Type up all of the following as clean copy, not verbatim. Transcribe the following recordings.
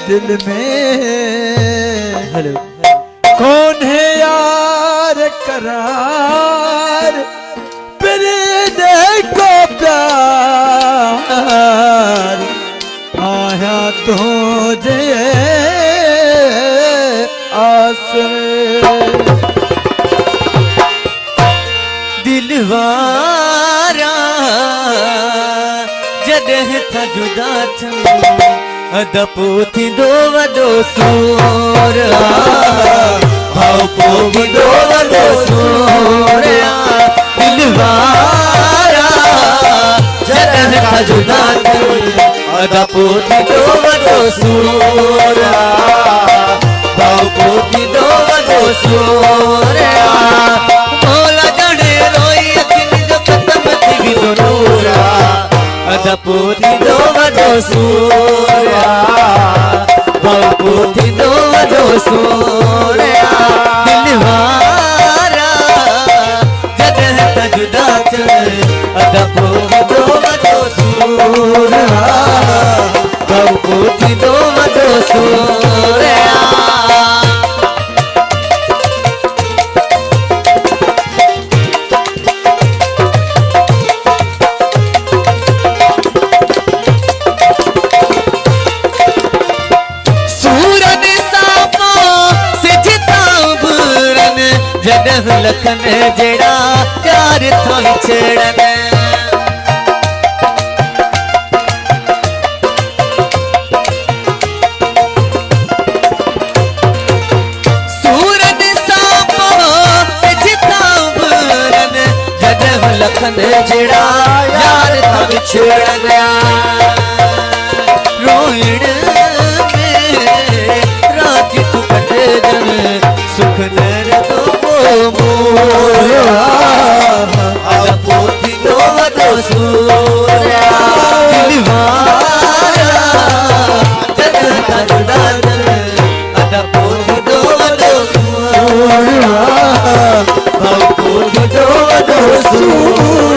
दिल में हेलो कौन है यार करार पीने को प्यार आया तुझे आसरे दिलवारा जॾहिं था जुदा थियूं अदपो थींदो वॾो सूर भाउ पोइ थींदो वॾो सूर दिलवारा जॾहिं था जुदा थियूं अदपो थींदो वॾो सूर भाउ पोइ थींदो वॾो सूर मौला ॼणे रोई अखियुनि जो ख़तम थी वेंदो नूर अदपो थींदो वॾो सूर भाउ पोइ थींदो वॾो सूर दिलवारा जॾहिं त जुदा थियनि अदपो थींदो वॾो सूर भाउ पोइ थींदो वॾो सूर जॾहिं लखन जहिड़ा प्यार थो छेड़नि सूरत सां सिज था उभरनि जॾहिं लखन जहिड़ा यार थो छेड़नि रोइण में राति तूं कटजनि सुख न रखो अदपो थींदो वॾो सूर दिलवारा जॾहिं था जुदा थियनि अदपो थींदो वॾो सूर भाउ पोइ थींदो वॾो सूर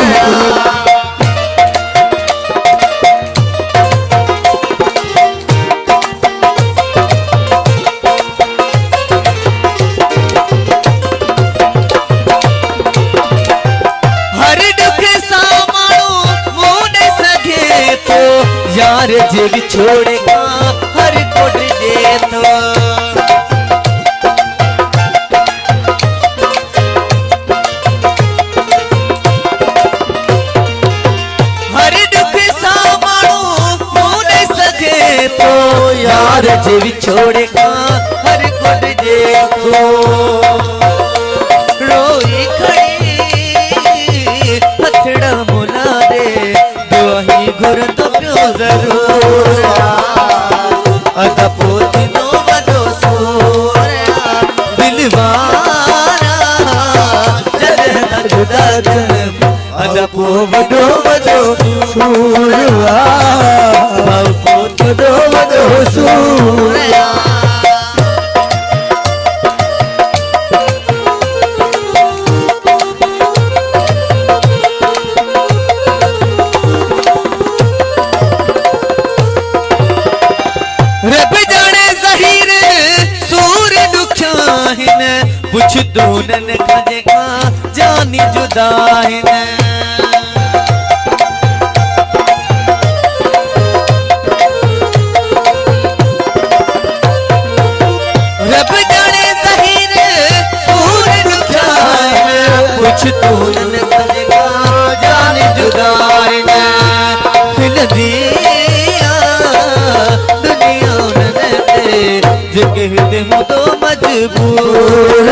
यार जे विछोड़े का हर कोट जे तो हर दुख सा माण्हू मुंह न सके तो यार जे विछोड़े का हर कोट जे तो रोई खड़ी हथड़ा मुला दे दुआही घुर जरूर अदपो थींदो वॾो सूर दिलवारा जॾहिं त जुदा थियनि अदपो वॾो सूर भाउ पोइ थींदो वॾो सूर पुछदो नन खां जानी जुदा आहिनि रब ॼाणे ज़हीर सूर ॾुखिया आहिनि पुछदो नन खां जानी जुदा आहिनि हिलंदी दुनिया उन्हनि ते जेके हिते हूंदो मजबूर